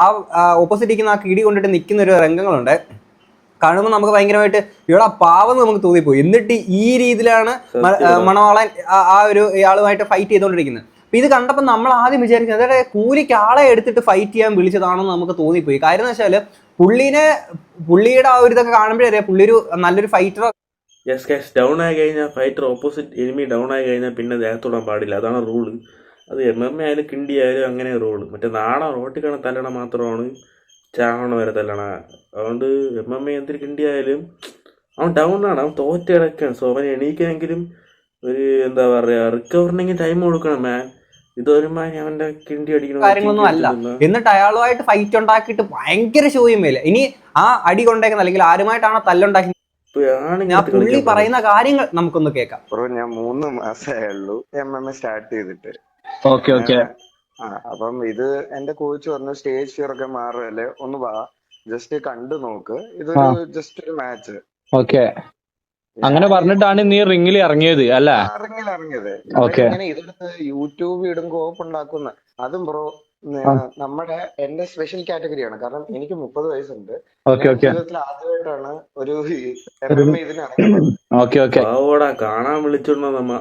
ആ ഓപ്പോസിറ്റ് ഇരിക്കുന്ന ആ കിടി കൊണ്ടിട്ട് നിൽക്കുന്ന ഒരു രംഗങ്ങളുണ്ട്. കാണുമ്പോൾ നമുക്ക് ഭയങ്കരമായിട്ട് ഇവിടെ പാവം നമുക്ക് തോന്നിപ്പോയി. എന്നിട്ട് ഈ രീതിയിലാണ് മണവാളൻ ആ ഒരു ഇയാളുമായിട്ട് ഫൈറ്റ് ചെയ്തുകൊണ്ടിരിക്കുന്നത്. അപ്പൊ ഇത് കണ്ടപ്പോൾ നമ്മൾ ആദ്യം വിചാരിക്കുന്നത് അതായത് കൂലിക്ക് ആളെ എടുത്തിട്ട് ഫൈറ്റ് ചെയ്യാൻ വിളിച്ചതാണെന്ന് നമുക്ക് തോന്നിപ്പോയി. കാര്യം എന്ന് വെച്ചാൽ പുള്ളിയുടെ ആ ഒരു ഇതൊക്കെ കാണുമ്പോഴേ പുള്ളി ഒരു നല്ലൊരു ഫൈറ്റർ. ഡൗൺ ആയി കഴിഞ്ഞാൽ ഫൈറ്റർ ഓപ്പോസിറ്റ് എനിമി ഡൗൺ ആയി കഴിഞ്ഞാൽ പിന്നെ ദേഹത്തോടാൻ പാടില്ല. അതാണ് റൂള്. അത് MMA ആയാലും കിണ്ടി ആയാലും അങ്ങനെ റൂള്. മറ്റേ നാടൻ റോട്ടിൽ കാണാൻ തല്ലണം മാത്രമാണ് ചാവണ വരെ തല്ലണ. അതുകൊണ്ട് MMA എന്തൊരു കിണ്ടി ആയാലും അവൻ ഡൗൺ ആണ്, അവൻ തോറ്റ കിടക്കാണ്. സോ അവൻ എണീക്കാനെങ്കിലും ഒരു എന്താ പറയാ റിക്കവറിനെങ്കിൽ ടൈം കൊടുക്കണം മാൻ. ഇതൊരുമാതിരി അവന്റെ കിണ്ടി അടിക്കണം കാര്യങ്ങളൊന്നും അല്ല. എന്നിട്ട് അയാളുമായിട്ട് ഫൈറ്റ് ഉണ്ടാക്കിയിട്ട് ഭയങ്കര ഷോയുമേല. ഇനി ആ അടി കൊണ്ടേക്കുന്ന അല്ലെങ്കിൽ ആരുമായിട്ടാണോ തല്ലുണ്ടാക്കി പുള്ളി പറയുന്ന കാര്യങ്ങൾ നമുക്കൊന്ന് കേൾക്കാം. ഞാൻ 3 മാസമേ ഉള്ളൂ MMA സ്റ്റാർട്ട് ചെയ്തിട്ട്. അപ്പം ഇത് എന്റെ കോച്ച് പറഞ്ഞു സ്റ്റേജ് ഫിയർ ഒക്കെ മാറല്ലേ, ഒന്ന് വാ ജസ്റ്റ് കണ്ടു നോക്ക്, ഇതൊരു ജസ്റ്റ് ഒരു മാച്ച്. അങ്ങനെ പറഞ്ഞിട്ടാണ് നീ റിംഗിൽ ഇറങ്ങിയത് അല്ലേ? ഇറങ്ങിയത്. ഇങ്ങനെ ഇതെടുത്ത് യൂട്യൂബ് ഇടും കോപ്പ് ഉണ്ടാക്കുന്ന അതും ബ്രോ നമ്മുടെ എന്റെ സ്പെഷ്യൽ കാറ്റഗറിയാണ്. കാരണം എനിക്ക് 30 വയസ്സുണ്ട്. ജീവിതത്തിൽ ആദ്യമായിട്ടാണ് ഒരു MMA ഇതിന് ഇറങ്ങുന്നത്. കാണാൻ വിളിച്ചോണ്ടോ നമ്മ